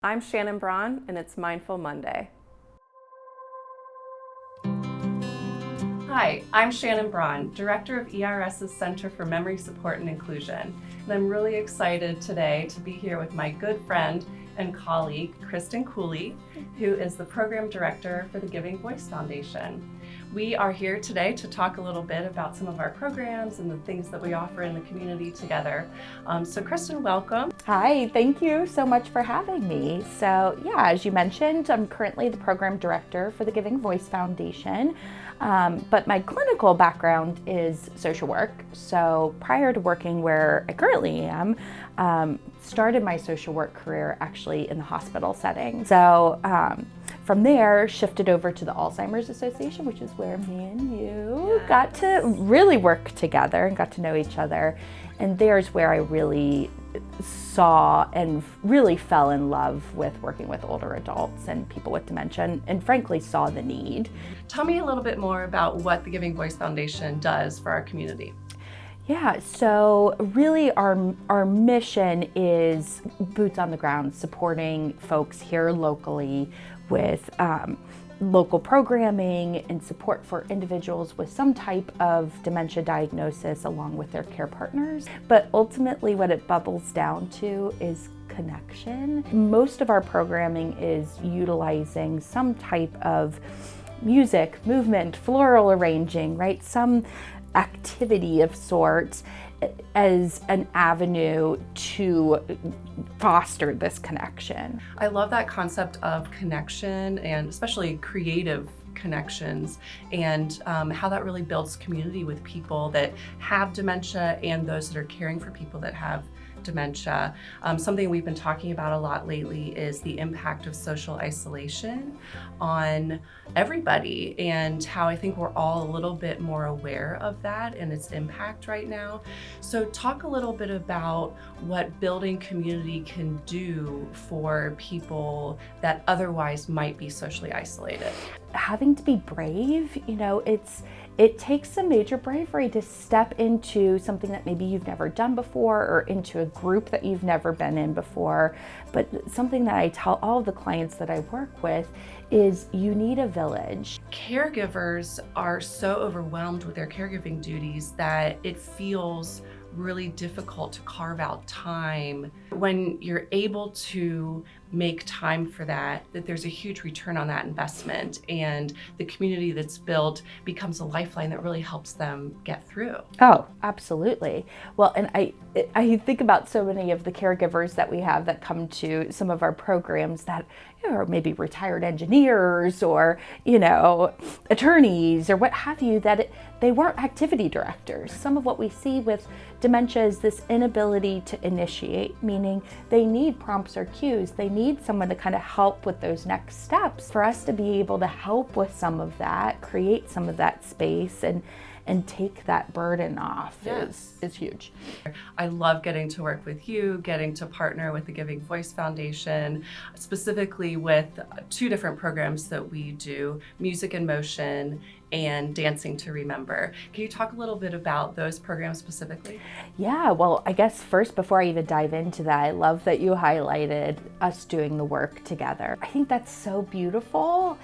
I'm Shannon Braun, and it's Mindful Monday. Hi, I'm Shannon Braun, Director of ERS's Center for Memory Support and Inclusion, and I'm really excited today to be here with my good friend and colleague, Kristin Cooley, who is the Program Director for the Giving Voice Foundation. We are here today to talk a little bit about some of our programs and the things that we offer in the community together. So Kristin, welcome. Hi, thank you so much for having me. So yeah, as you mentioned, I'm currently the Program Director for the Giving Voice Foundation, but my clinical background is social work. So prior to working where I currently am, started my social work career actually in the hospital setting. So from there, shifted over to the Alzheimer's Association, which is where me and you got to really work together and got to know each other. And there's where I really saw and really fell in love with working with older adults and people with dementia, and frankly saw the need. Tell me a little bit more about what the Giving Voice Foundation does for our community. Yeah, so really our mission is boots on the ground, supporting folks here locally with local programming and support for individuals with some type of dementia diagnosis along with their care partners. But ultimately what it bubbles down to is connection. Most of our programming is utilizing some type of music, movement, floral arranging, right? Some activity of sorts as an avenue to foster this connection. I love that concept of connection, and especially creative connections, and how that really builds community with people that have dementia and those that are caring for people that have dementia. Something we've been talking about a lot lately is the impact of social isolation on everybody, and how I think we're all a little bit more aware of that and its impact right now. So talk a little bit about what building community can do for people that otherwise might be socially isolated. Having to be brave, it takes some major bravery to step into something that maybe you've never done before, or into a group that you've never been in before. But something that I tell all of the clients that I work with is you need a village. Caregivers are so overwhelmed with their caregiving duties that it feels really difficult to carve out time. When you're able to make time for that there's a huge return on that investment, and the community that's built becomes a lifeline that really helps them get through. Oh, absolutely. Well, and I think about so many of the caregivers that we have that come to some of our programs that are maybe retired engineers or, attorneys or what have you, that they weren't activity directors. Some of what we see with dementia is this inability to initiate, meaning they need prompts or cues. They need someone to kind of help with those next steps. For us to be able to help with some of that, create some of that space and take that burden off is huge. I love getting to work with you, getting to partner with the Giving Voice Foundation, specifically with two different programs that we do, Music in Motion and Dancing to Remember. Can you talk a little bit about those programs specifically? Yeah, well, I guess first, before I even dive into that, I love that you highlighted us doing the work together. I think that's so beautiful.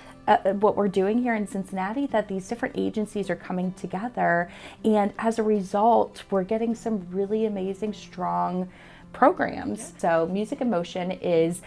What we're doing here in Cincinnati, that these different agencies are coming together, and as a result, we're getting some really amazing, strong programs. So Music in Motion is,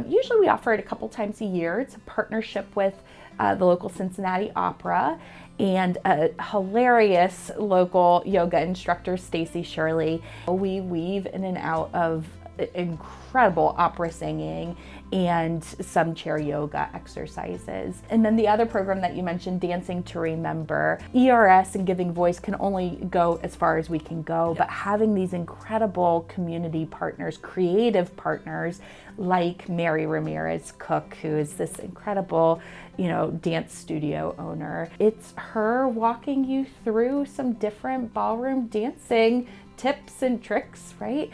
usually we offer it a couple times a year. It's a partnership with the local Cincinnati Opera and a hilarious local yoga instructor, Stacy Shirley. We weave in and out of incredible opera singing and some chair yoga exercises. And then the other program that you mentioned, Dancing to Remember, ERS and Giving Voice can only go as far as we can go, but having these incredible community partners, creative partners like Mary Ramirez Cook, who is this incredible, dance studio owner. It's her walking you through some different ballroom dancing tips and tricks, right?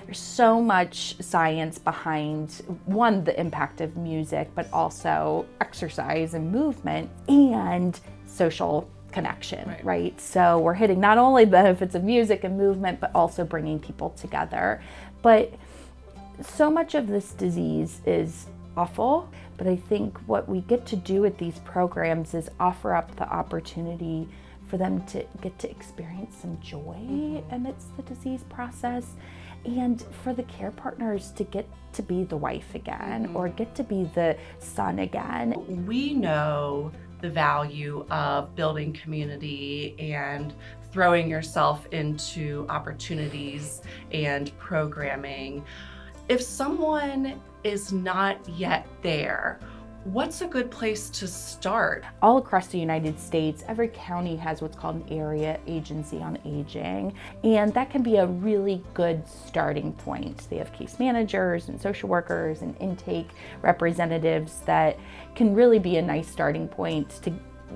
There's so much science behind, one, the impact of music, but also exercise and movement and social connection, right? So we're hitting not only the benefits of music and movement, but also bringing people together. But So much of this disease is awful, but I think what we get to do with these programs is offer up the opportunity for them to get to experience some joy amidst the disease process, and for the care partners to get to be the wife again or get to be the son again. We know the value of building community and throwing yourself into opportunities and programming. If someone is not yet there, what's a good place to start? All across the United States, every county has what's called an area agency on aging, and that can be a really good starting point. They have case managers and social workers and intake representatives that can really be a nice starting point to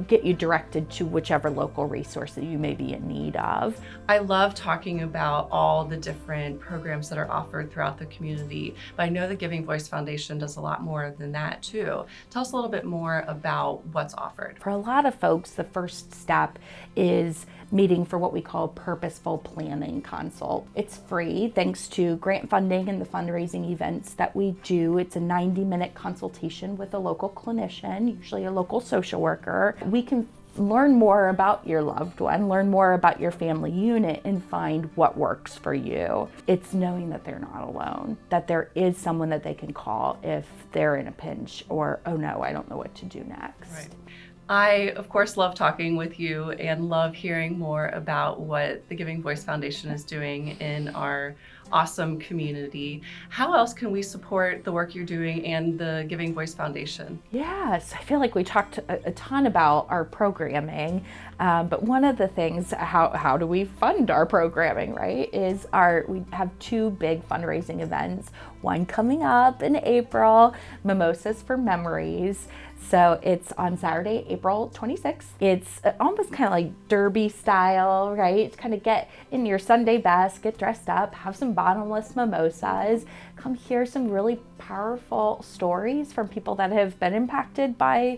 get you directed to whichever local resource that you may be in need of. I love talking about all the different programs that are offered throughout the community, but I know the Giving Voice Foundation does a lot more than that too. Tell us a little bit more about what's offered. For a lot of folks, the first step is meeting for what we call purposeful planning consult. It's free thanks to grant funding and the fundraising events that we do. It's a 90-minute consultation with a local clinician, usually a local social worker. We can learn more about your loved one, learn more about your family unit, and find what works for you. It's knowing that they're not alone, that there is someone that they can call if they're in a pinch or, oh no, I don't know what to do next. Right. I, of course, love talking with you and love hearing more about what the Giving Voice Foundation is doing in our awesome community. How else can we support the work you're doing and the Giving Voice Foundation? Yes, I feel like we talked a ton about our programming, but one of the things, how do we fund our programming, right, is we have two big fundraising events, one coming up in April, Mimosas for Memories. So it's on Saturday, April 26th. It's almost kind of like derby style, right? Kind of get in your Sunday best, get dressed up, have some bottomless mimosas, come hear some really powerful stories from people that have been impacted by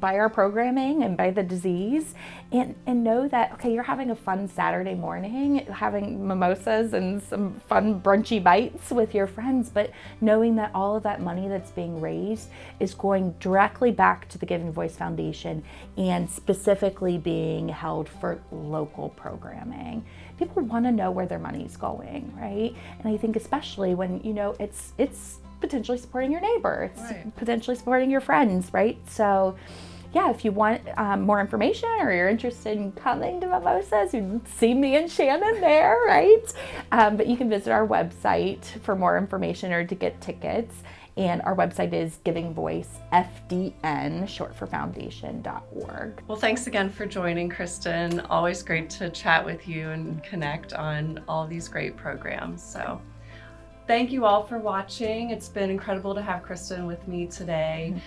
our programming and by the disease, and know that, okay, you're having a fun Saturday morning, having mimosas and some fun brunchy bites with your friends, but knowing that all of that money that's being raised is going directly back to the Giving Voice Foundation and specifically being held for local programming. People want to know where their money's going, right? And I think especially when, it's potentially supporting your neighbor, it's right. Potentially supporting your friends, right? So yeah, if you want more information or you're interested in coming to Mimosas, you see me and Shannon there, right? But you can visit our website for more information or to get tickets. And our website is givingvoicefdn, short for foundation.org. Well, thanks again for joining, Kristin. Always great to chat with you and connect on all these great programs. So thank you all for watching. It's been incredible to have Kristin with me today.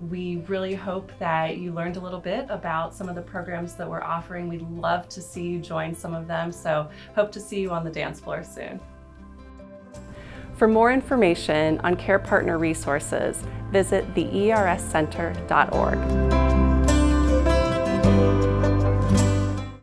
We really hope that you learned a little bit about some of the programs that we're offering. We'd love to see you join some of them, so hope to see you on the dance floor soon. For more information on Care Partner resources, visit the ERScenter.org.